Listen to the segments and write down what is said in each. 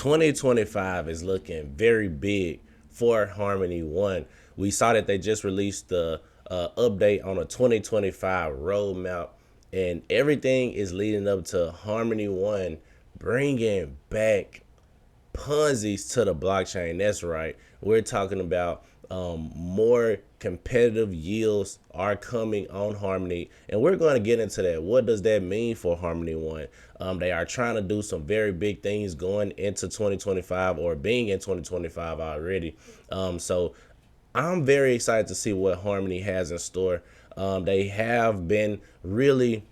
2025 is looking very big for Harmony One. We saw that they just released the update on a 2025 roadmap, and everything is leading up to Harmony One bringing back Ponzi's to the blockchain. That's right. We're talking about more competitive yields are coming on Harmony, and we're going to get into that. What does that mean for Harmony One? They are trying to do some very big things going into 2025 or being in 2025 already. So I'm very excited to see what Harmony has in store. They have been really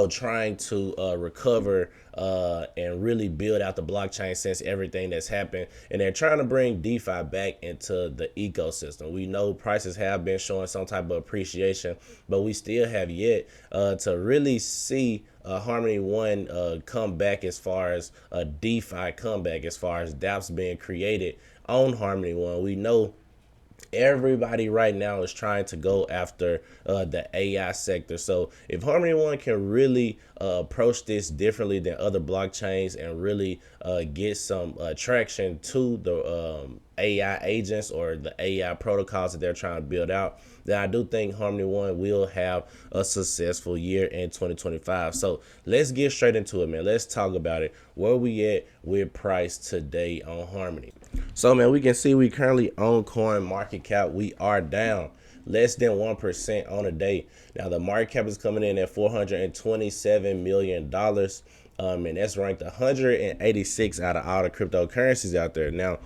trying to recover and really build out the blockchain since everything that's happened. And they're trying to bring DeFi back into the ecosystem. We know prices have been showing some type of appreciation, but we still have yet to really see Harmony One come back as far as a DeFi comeback, as far as dApps being created on Harmony One. We know everybody right now is trying to go after the AI sector. So if Harmony One can really approach this differently than other blockchains and really get some traction to the AI agents or the AI protocols that they're trying to build out, then I do think Harmony One will have a successful year in 2025. So let's get straight into it, man. Let's talk about it. Where we at with price today on Harmony? So, man, we can see we currently on Coin Market Cap. We are down less than 1% on a day. Now, the market cap is coming in at $427 million. And that's ranked 186 out of all the cryptocurrencies out there. Now,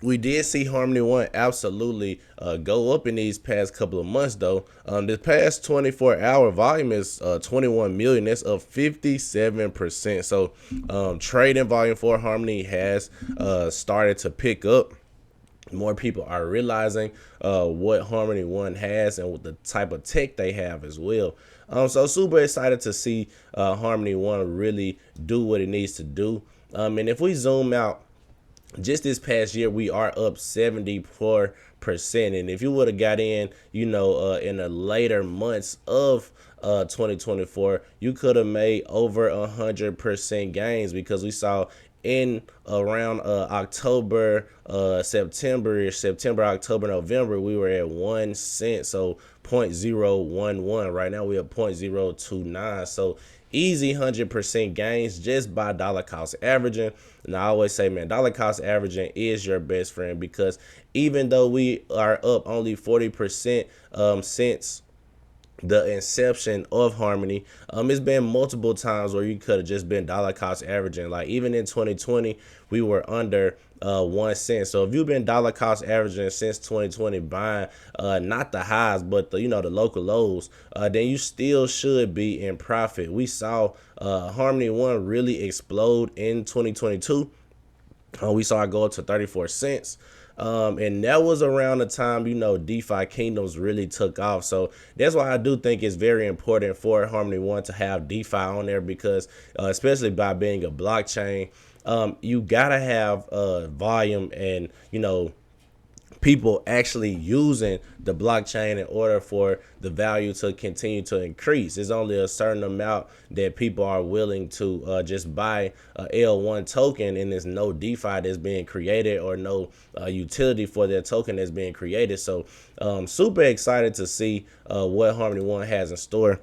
we did see Harmony One absolutely go up in these past couple of months, though. The past 24-hour volume is 21 million. That's up 57%. So trading volume for Harmony has started to pick up. More people are realizing what Harmony One has and what the type of tech they have as well. So super excited to see Harmony One really do what it needs to do. And if we zoom out, just this past year, we are up 74%. And if you would have got in, in the later months of 2024, you could have made over 100% gains, because we saw in around October, September, October, November, we were at 1 cent. So 0.011. Right now, we're at 0.029. So easy 100% gains just by dollar cost averaging. And I always say, man, dollar cost averaging is your best friend, because even though we are up only 40% since the inception of Harmony, it's been multiple times where you could have just been dollar cost averaging. Like even in 2020, we were under 1 cent. So if you've been dollar cost averaging since 2020, buying not the highs but the the local lows, then you still should be in profit. We saw Harmony One really explode in 2022. We saw it go up to 34 cents. And that was around the time, DeFi Kingdoms really took off. So that's why I do think it's very important for Harmony One to have DeFi on there, because especially by being a blockchain, you gotta have volume and, people actually using the blockchain in order for the value to continue to increase. There's only a certain amount that people are willing to just buy a L1 token, and there's no DeFi that's being created or no utility for their token that's being created. So super excited to see what Harmony One has in store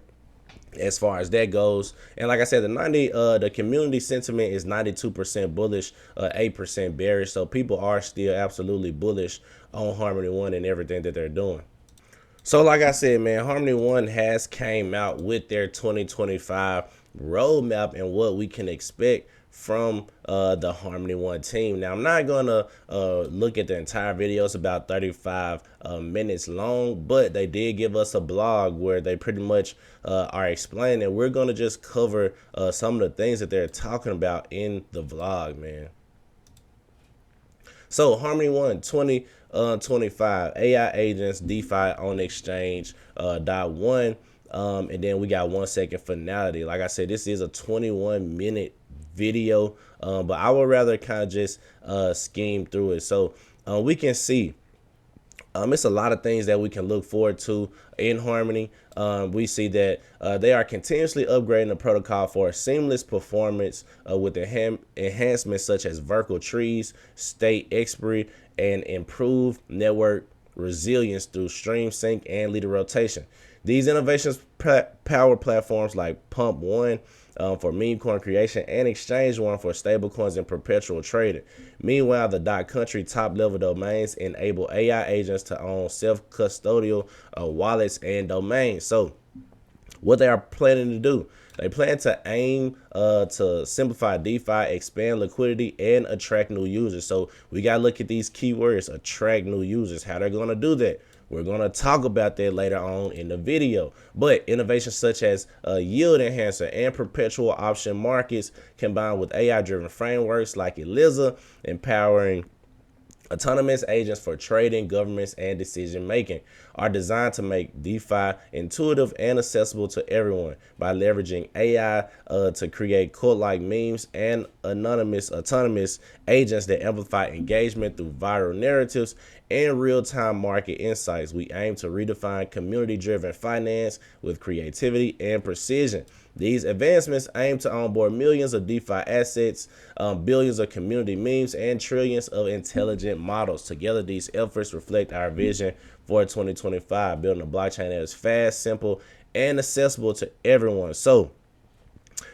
as far as that goes. And like I said, the community sentiment is 92% bullish, 8% bearish. So people are still absolutely bullish on Harmony One and everything that they're doing. So like I said, man, Harmony One has came out with their 2025 roadmap and what we can expect from the Harmony One team. Now, I'm not gonna look at the entire video. It's about 35 minutes long, but they did give us a blog where they pretty much are explaining, and we're gonna just cover some of the things that they're talking about in the vlog, man. So Harmony One 2025 AI agents, DeFi on exchange .1, and then we got 1 second finality. Like I said, this is a 21-minute video, but I would rather kind of just scheme through it. So we can see It's a lot of things that we can look forward to in Harmony. We see that they are continuously upgrading the protocol for seamless performance with enhancements such as vertical trees, state expiry, and improved network resilience through stream sync and leader rotation. These innovations power platforms like Pump One for meme coin creation and Exchange One for stablecoins and perpetual trading. Meanwhile, the .country top level domains enable AI agents to own self-custodial wallets and domains. So what they are planning to do, they plan to aim to simplify DeFi, expand liquidity, and attract new users. So we got to look at these keywords: attract new users. How they're going to do that, we're going to talk about that later on in the video. But innovations such as yield enhancer and perpetual option markets combined with AI-driven frameworks like ELIZA, empowering autonomous agents for trading, governments, and decision making, are designed to make DeFi intuitive and accessible to everyone by leveraging AI to create cult-like memes and autonomous agents that amplify engagement through viral narratives and real-time market insights. We aim to redefine community-driven finance with creativity and precision. These advancements aim to onboard millions of DeFi assets, billions of community memes, and trillions of intelligent models. Together, these efforts reflect our vision for 2025, building a blockchain that is fast, simple, and accessible to everyone. So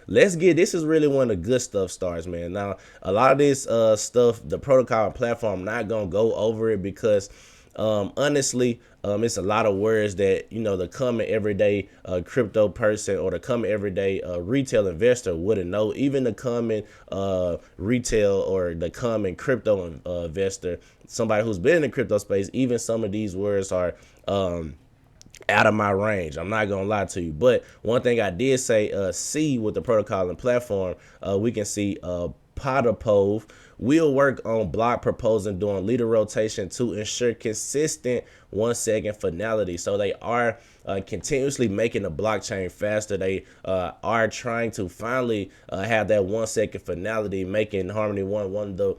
this is really when the good stuff starts, man. Now, a lot of this stuff, the protocol and platform, I'm not going to go over it because honestly, it's a lot of words that, the common everyday crypto person or the common everyday retail investor wouldn't know. Even the common retail or the common crypto investor, somebody who's been in the crypto space, even some of these words are out of my range. I'm not gonna lie to you, but one thing I did say, see with the protocol and platform, we can see Potapov will work on block proposing doing leader rotation to ensure consistent 1 second finality. So they are continuously making the blockchain faster. They are trying to finally have that 1 second finality, making Harmony One of the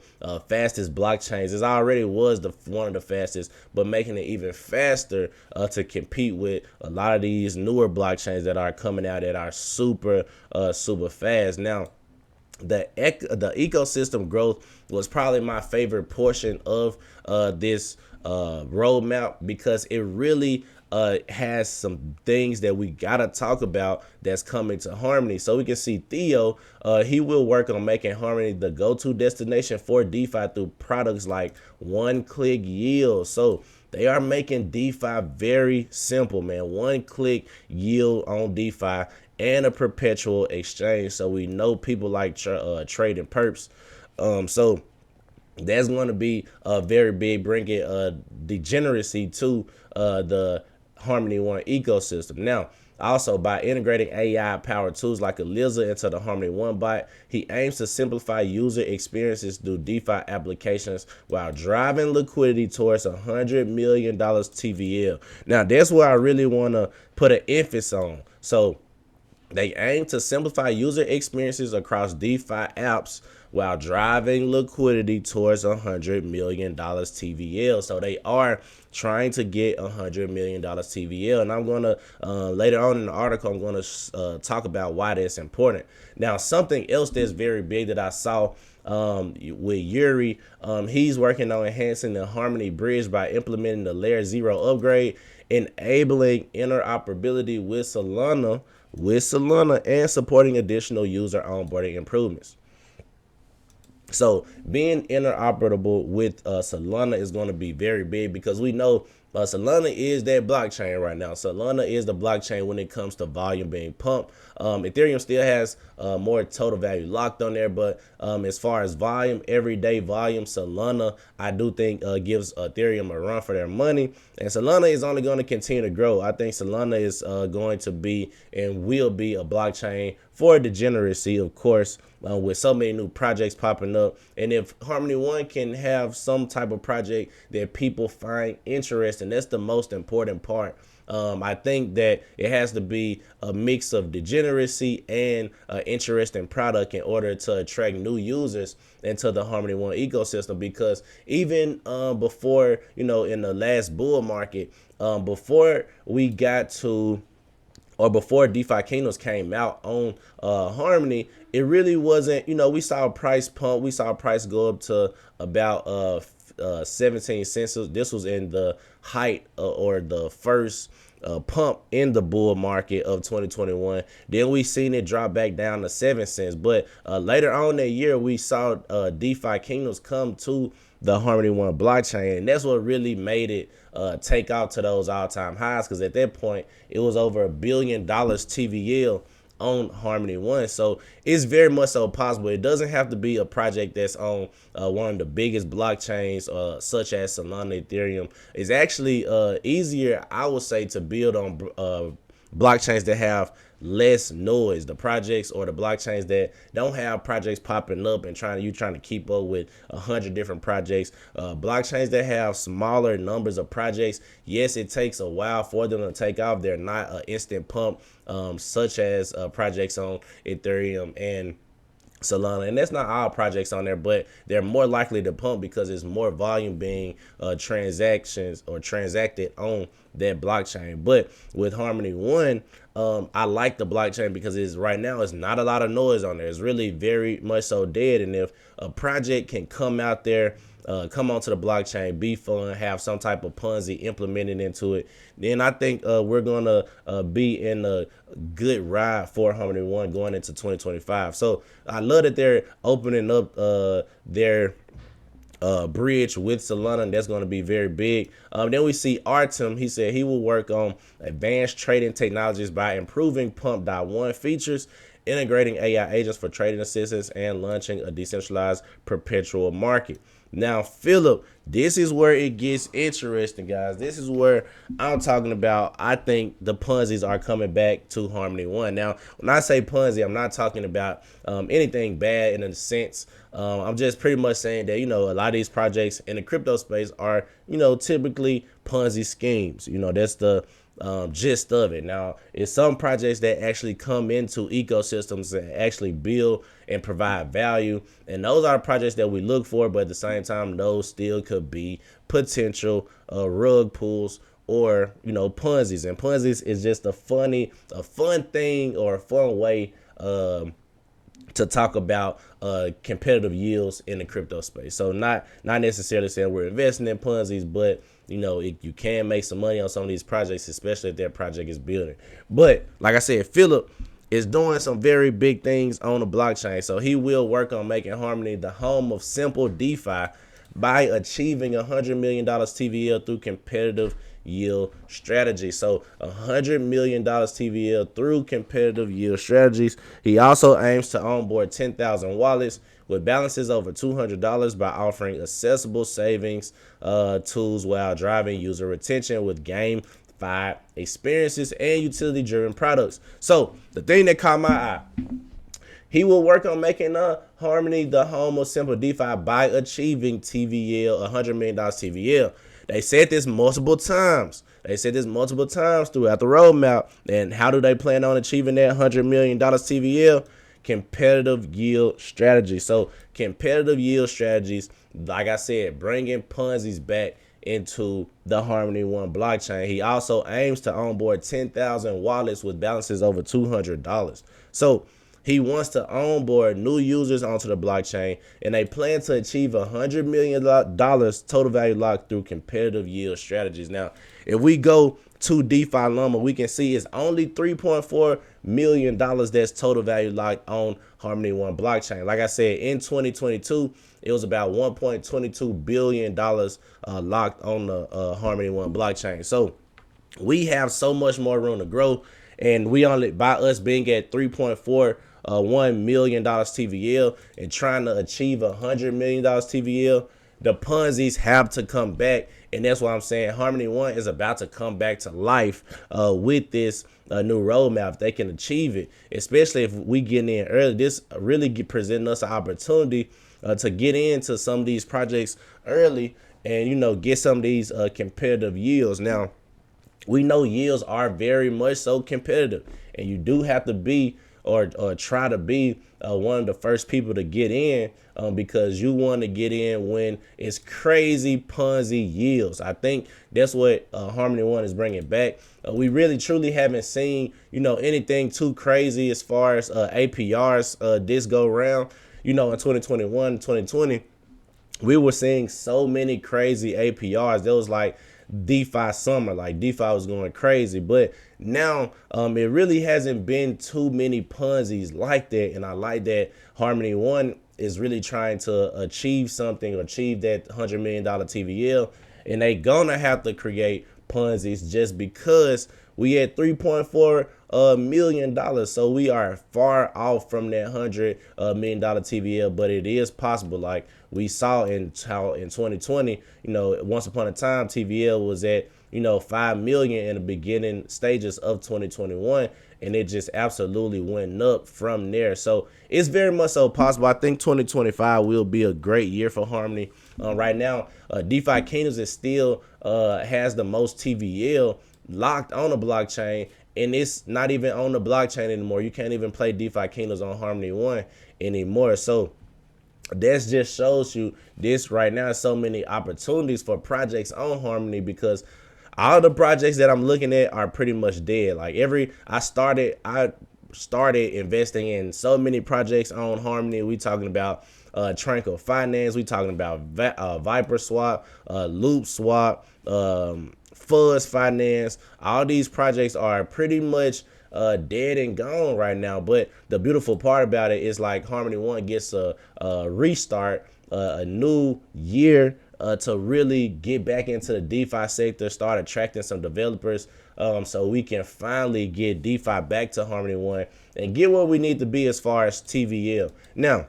fastest blockchains. It already was one of the fastest, but making it even faster to compete with a lot of these newer blockchains that are coming out that are super fast. Now, the ecosystem growth was probably my favorite portion of this roadmap, because it really has some things that we gotta talk about that's coming to Harmony. So we can see Theo, he will work on making Harmony the go-to destination for DeFi through products like one-click yield. So they are making DeFi very simple, man. One-click yield on DeFi and a perpetual exchange. So we know people like trading perps. So that's going to be very big, bringing degeneracy to the Harmony One ecosystem. Now, also, by integrating AI-powered tools like ELIZA into the Harmony One bot, he aims to simplify user experiences through DeFi applications while driving liquidity towards $100 million TVL. Now, that's where I really want to put an emphasis on. So they aim to simplify user experiences across DeFi apps while driving liquidity towards $100 million TVL. So they are trying to get $100 million TVL. And I'm going to, later on in the article, I'm going to talk about why that's important. Now, something else that's very big that I saw with Yuri, he's working on enhancing the Harmony bridge by implementing the Layer 0 upgrade, enabling interoperability with Solana and supporting additional user onboarding improvements. So being interoperable with Solana is going to be very big, because we know Solana is that blockchain right now. Solana is the blockchain when it comes to volume being pumped. Ethereum still has more total value locked on there, but as far as volume, everyday volume, Solana, I do think gives Ethereum a run for their money. And Solana is only going to continue to grow. I think Solana is going to be and will be a blockchain for degeneracy, of course, with so many new projects popping popping up. And if Harmony One can have some type of project that people find interesting, that's the most important part. I think that it has to be a mix of degeneracy and interesting product in order to attract new users into the Harmony One ecosystem. Because even before, in the last bull market, before we got to, or before DeFi Kingdoms came out on Harmony, it really wasn't, we saw a price pump. We saw a price go up to about 17 cents. This was in the height or the first pump in the bull market of 2021. Then we seen it drop back down to 7 cents. But later on that year, we saw DeFi Kingdoms come to the Harmony One blockchain, and that's what really made it take off to those all-time highs, because at that point it was over $1 billion TVL on Harmony One. So it's very much so possible. It doesn't have to be a project that's on one of the biggest blockchains such as Solana, Ethereum. It's actually easier, I would say, to build on blockchains that have less noise, the projects or the blockchains that don't have projects popping up and trying to keep up with 100 different projects. Blockchains that have smaller numbers of projects, yes, it takes a while for them to take off. They're not an instant pump, such as projects on Ethereum and Solana. And that's not all projects on there, but they're more likely to pump because there's more volume being transactions or transacted on that blockchain. But with Harmony One, I like the blockchain because right now it's not a lot of noise on there. It's really very much so dead. And if a project can come out there, come onto the blockchain, be fun, have some type of Ponzi implemented into it, then I think we're gonna be in a good ride for Harmony One going into 2025. So I love that they're opening up their bridge with Solana, and that's going to be very big. Then we see Artem. He said he will work on advanced trading technologies by improving Pump.1 features, integrating AI agents for trading assistance, and launching a decentralized perpetual market. Now, Philip, this is where it gets interesting, guys. This is where I'm talking about. I think the Ponzi's are coming back to Harmony One. Now, when I say Ponzi, I'm not talking about anything bad in a sense. I'm just pretty much saying that, a lot of these projects in the crypto space are, typically Ponzi schemes. That's the gist of it. Now, it's some projects that actually come into ecosystems that actually build and provide value, and those are projects that we look for. But at the same time, those still could be potential rug pulls or Ponzi's. And Ponzi's is just a fun thing or a fun way to talk about competitive yields in the crypto space. So not necessarily saying we're investing in Ponzi's, but you can make some money on some of these projects, especially if that project is building. But like I said, Philip is doing some very big things on the blockchain. So he will work on making Harmony the home of simple DeFi by achieving $100 million TVL through competitive yield strategy. So $100 million TVL through competitive yield strategies. He also aims to onboard 10,000 wallets with balances over $200 by offering accessible savings tools while driving user retention with gamified experiences and utility-driven products. So the thing that caught my eye, he will work on making Harmony the home of simple DeFi by achieving TVL, $100 million TVL. They said this multiple times. Throughout the roadmap. And how do they plan on achieving that $100 million TVL? Competitive yield strategy. So competitive yield strategies, like I said, bringing Ponzi's back into the Harmony One blockchain. He also aims to onboard 10,000 wallets with balances over $200. So he wants to onboard new users onto the blockchain, and they plan to achieve $100 million total value locked through competitive yield strategies. Now, if we go to DeFi Llama, we can see it's only $3.4 million that's total value locked on Harmony One blockchain. Like I said, in 2022, it was about $1.22 billion locked on the Harmony One blockchain. So we have so much more room to grow, and we only, by us being at $1 million TVL and trying to achieve $100 million TVL, the Ponzi's have to come back. And that's why I'm saying Harmony One is about to come back to life with this new roadmap. If they can achieve it, especially if we get in early, this really presenting us an opportunity to get into some of these projects early and get some of these competitive yields. Now, we know yields are very much so competitive, and you do have to be or try to be one of the first people to get in, because you want to get in when it's crazy Ponzi yields. I think that's what Harmony One is bringing back. We really truly haven't seen anything too crazy as far as APRs this go round. In 2021, 2020. We were seeing so many crazy APRs. There was like DeFi summer, like DeFi was going crazy. But now it really hasn't been too many Ponzi's like that. And I like that Harmony One is really trying to achieve something, achieve that $100 million TVL. And they gonna have to create Ponzi's just because we at $3.4 million. So we are far off from that $100 million TVL, but it is possible. Like we saw in 2020, once upon a time, TVL was at 5 million in the beginning stages of 2021, and it just absolutely went up from there. So it's very much so possible. I think 2025 will be a great year for Harmony. Right now, DeFi Kingdoms is still has the most TVL locked on the blockchain, and it's not even on the blockchain anymore. You can't even play DeFi Kingdoms on Harmony One anymore. So that just shows you this right now. So many opportunities for projects on Harmony, because all the projects that I'm looking at are pretty much dead. Like I started investing in so many projects on Harmony. We talking about Tranquil Finance. We talking about Viper Swap, Loop Swap, Fuzz Finance. All these projects are pretty much dead and gone right now. But the beautiful part about it is like Harmony One gets a restart, a new year to really get back into the DeFi sector, start attracting some developers, so we can finally get DeFi back to Harmony One and get where we need to be as far as TVL. Now,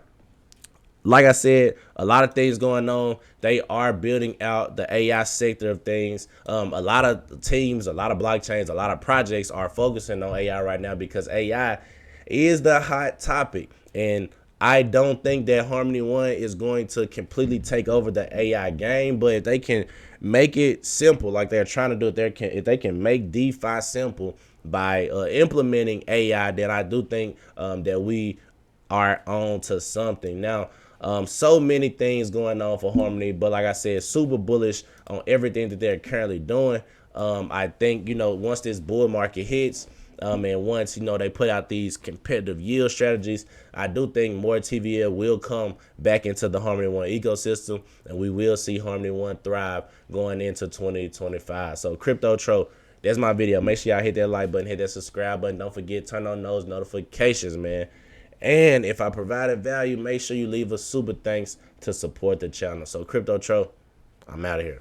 like I said, a lot of things going on. They are building out the AI sector of things. A lot of teams, a lot of blockchains, a lot of projects are focusing on AI right now because AI is the hot topic. And I don't think that Harmony One is going to completely take over the AI game, but if they can make it simple like they're trying to do it, if they can make DeFi simple by implementing AI, then I do think that we are on to something. Now, so many things going on for Harmony, but like I said, super bullish on everything that they're currently doing. I think, once this bull market hits, and once, they put out these competitive yield strategies, I do think more TVL will come back into the Harmony One ecosystem, and we will see Harmony One thrive going into 2025. So Crypto Tro, that's my video. Make sure y'all hit that like button, hit that subscribe button. Don't forget, turn on those notifications, man. And if I provided value, make sure you leave a super thanks to support the channel. So Crypto Tro, I'm out of here.